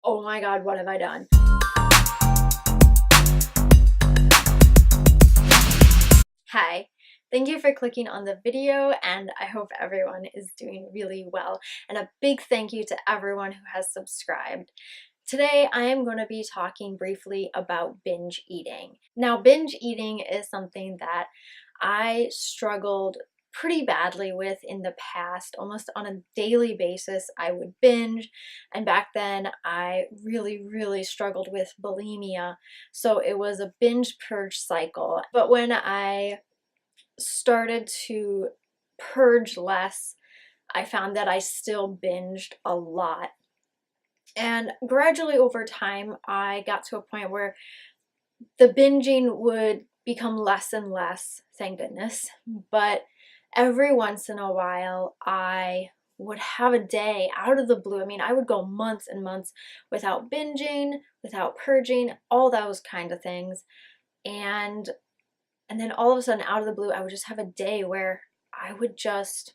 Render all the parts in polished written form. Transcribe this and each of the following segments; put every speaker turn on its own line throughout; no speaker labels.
oh my God, what have I done? Hi, thank you for clicking on the video, and I hope everyone is doing really well. And a big thank you to everyone who has subscribed. Today, I am going to be talking briefly about binge eating. Now, binge eating is something that I struggled pretty badly with in the past. Almost on a daily basis, I would binge, and back then I really struggled with bulimia. So it was a binge purge cycle. But when I started to purge less, I found that I still binged a lot. And gradually over time, I got to a point where the binging would become less and less, thank goodness. But every once in a while, I would have a day out of the blue. I mean, I would go months and months without binging, without purging, all those kind of things. And then all of a sudden, out of the blue, I would just have a day where I would just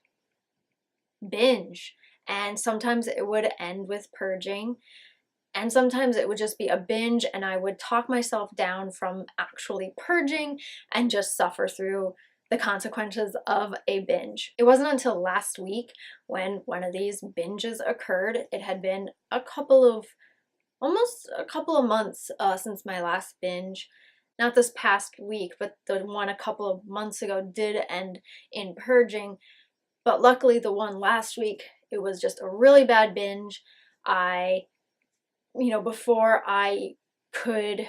binge. And sometimes it would end with purging. And sometimes it would just be a binge and I would talk myself down from actually purging and just suffer through the consequences of a binge. It wasn't until last week when one of these binges occurred. It had been almost a couple of months since my last binge. Not this past week, but the one a couple of months ago did end in purging. But luckily the one last week, it was just a really bad binge. Before I could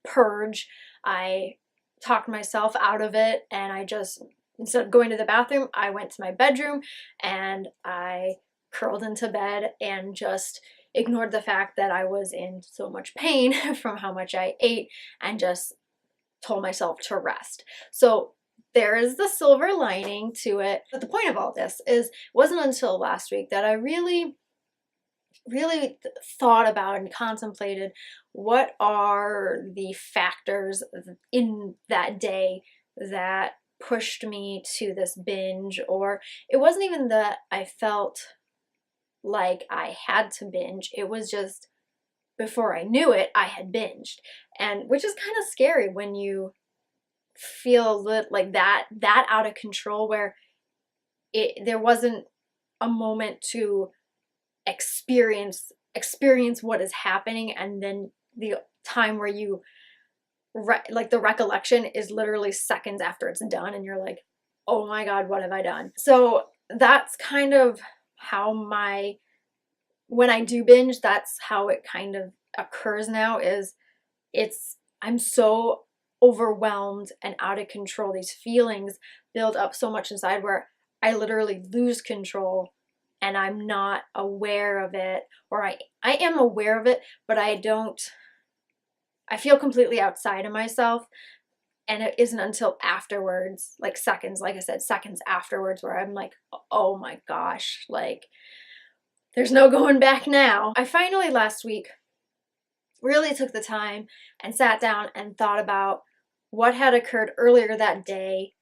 purge, I talked myself out of it, and I just, instead of going to the bathroom, I went to my bedroom and I curled into bed and just ignored the fact that I was in so much pain from how much I ate and just told myself to rest. So there is the silver lining to it. But the point of all this is, it wasn't until last week that I really thought about and contemplated what are the factors in that day that pushed me to this binge. Or it wasn't even that I felt like I had to binge, it was just before I knew it, I had binged. And which is kind of scary when you feel like that out of control, where there wasn't a moment to experience what is happening, and then the time where you like the recollection is literally seconds after it's done and you're like, oh my God, what have I done? So that's kind of how when I do binge, that's how it kind of occurs now. I'm so overwhelmed and out of control. These feelings build up so much inside where I literally lose control and I'm not aware of it, or I am aware of it, but I feel completely outside of myself. And it isn't until afterwards, like I said, seconds afterwards, where I'm like, oh my gosh, like there's no going back now. I finally last week really took the time and sat down and thought about what had occurred earlier that day.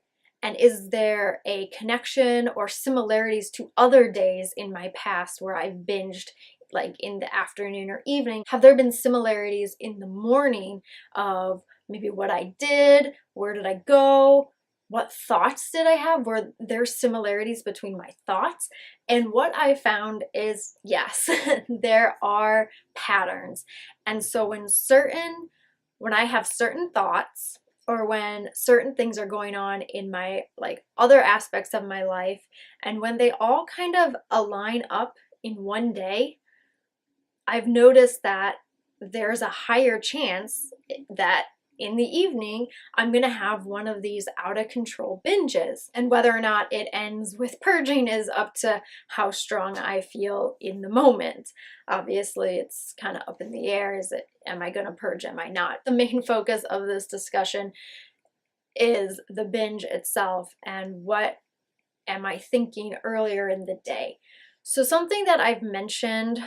And is there a connection or similarities to other days in my past where I've binged like in the afternoon or evening? Have there been similarities in the morning of maybe what I did? Where did I go? What thoughts did I have? Were there similarities between my thoughts? And what I found is, yes, there are patterns. And so when I have certain thoughts, or when certain things are going on in my like other aspects of my life, and when they all kind of align up in one day, I've noticed that there's a higher chance that in the evening I'm gonna have one of these out of control binges. And whether or not it ends with purging is up to how strong I feel in the moment. Obviously it's kind of up in the air. Am I gonna purge, am I not? The main focus of this discussion is the binge itself and what am I thinking earlier in the day. So something that I've mentioned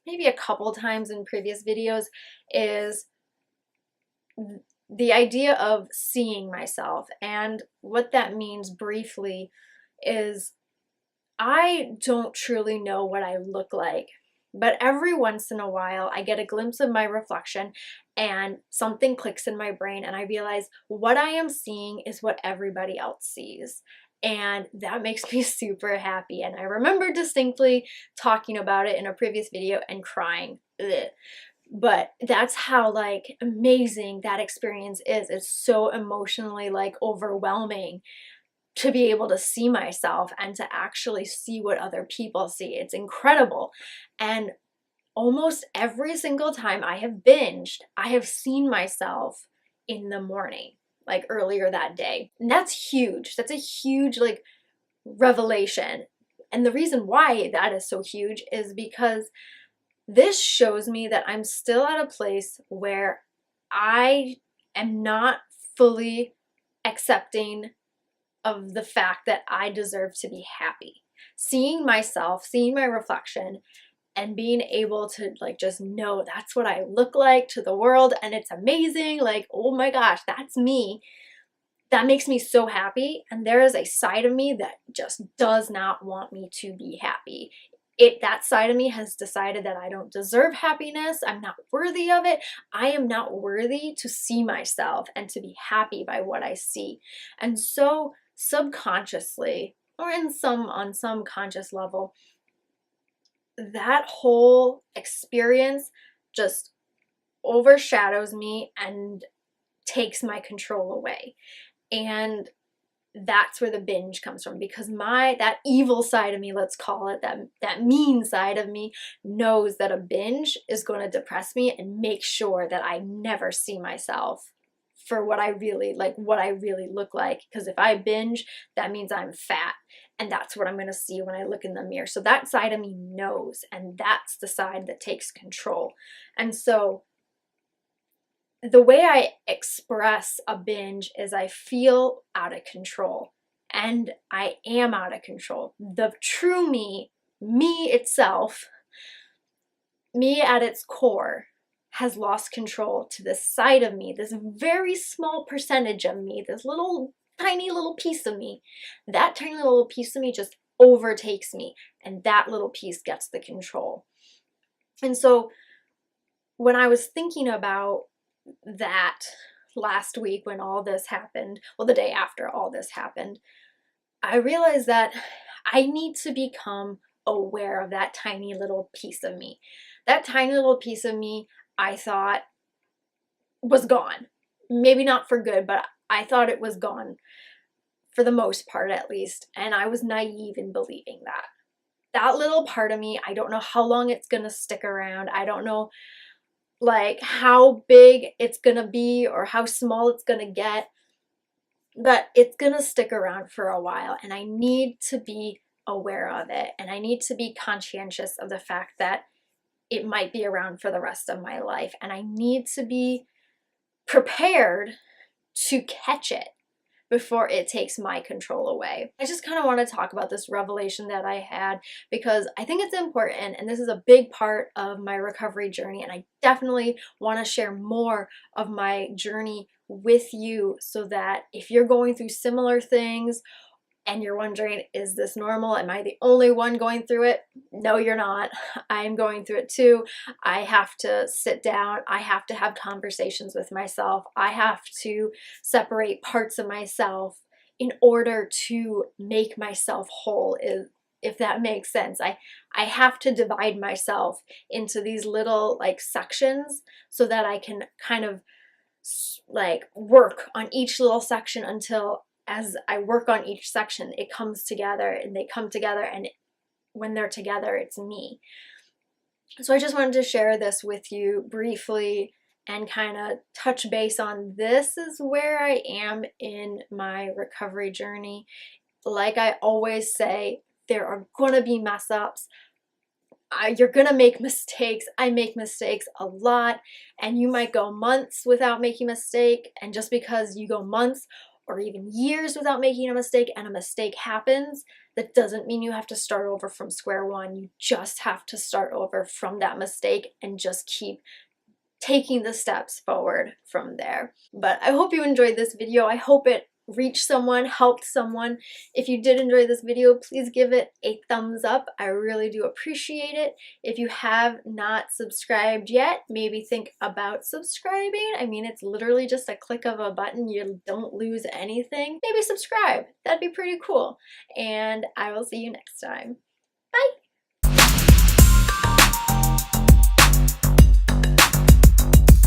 maybe a couple times in previous videos is the idea of seeing myself. And what that means briefly is I don't truly know what I look like. But every once in a while, I get a glimpse of my reflection and something clicks in my brain and I realize what I am seeing is what everybody else sees. And that makes me super happy. And I remember distinctly talking about it in a previous video and crying. Ugh. But that's how like amazing that experience is. It's so emotionally like overwhelming to be able to see myself and to actually see what other people see. It's incredible. And almost every single time I have binged, I have seen myself in the morning, like earlier that day. And that's huge. That's a huge like revelation. And the reason why that is so huge is because this shows me that I'm still at a place where I am not fully accepting of the fact that I deserve to be happy. Seeing myself, seeing my reflection, and being able to like just know that's what I look like to the world and it's amazing, like, oh my gosh, that's me. That makes me so happy. And there is a side of me that just does not want me to be happy. That side of me has decided that I don't deserve happiness. I'm not worthy of it. I am not worthy to see myself and to be happy by what I see. And so subconsciously, or on some conscious level, that whole experience just overshadows me and takes my control away. And that's where the binge comes from, because that evil side of me, let's call it, that mean side of me knows that a binge is going to depress me and make sure that I never see myself for what I really look like. Because if I binge, that means I'm fat, and that's what I'm going to see when I look in the mirror. So that side of me knows, and that's the side that takes control. And so the way I express a binge is I feel out of control, and I am out of control. The true me itself, me at its core, has lost control to this side of me, this very small percentage of me, this tiny little piece of me. That tiny little piece of me just overtakes me, and that little piece gets the control. And so when I was thinking about that last week when all this happened, well, the day after all this happened, I realized that I need to become aware of that tiny little piece of me. That tiny little piece of me I thought was gone. Maybe not for good, but I thought it was gone for the most part, at least. And I was naive in believing that. That little part of me, I don't know how long it's gonna stick around. I don't know like how big it's gonna be or how small it's gonna get, but it's gonna stick around for a while, and I need to be aware of it, and I need to be conscientious of the fact that it might be around for the rest of my life, and I need to be prepared to catch it before it takes my control away. I just kind of want to talk about this revelation that I had, because I think it's important, and this is a big part of my recovery journey, and I definitely want to share more of my journey with you, so that if you're going through similar things and you're wondering, is this normal? Am I the only one going through it? No, you're not. I'm going through it too. I have to sit down. I have to have conversations with myself. I have to separate parts of myself in order to make myself whole, if that makes sense. I have to divide myself into these little like sections so that I can kind of like work on each little section until, as I work on each section, it comes together and they come together, and when they're together, it's me. So I just wanted to share this with you briefly and kind of touch base on this is where I am in my recovery journey. Like I always say, there are gonna be mess ups. You're gonna make mistakes. I make mistakes a lot, and you might go months without making a mistake, and just because you go months or even years without making a mistake and a mistake happens, that doesn't mean you have to start over from square one. You just have to start over from that mistake and just keep taking the steps forward from there. But I hope you enjoyed this video. I hope it reached someone, helped someone. If you did enjoy this video, please give it a thumbs up. I really do appreciate it. If you have not subscribed yet, maybe think about subscribing. I mean, it's literally just a click of a button. You don't lose anything. Maybe subscribe. That'd be pretty cool. And I will see you next time. Bye!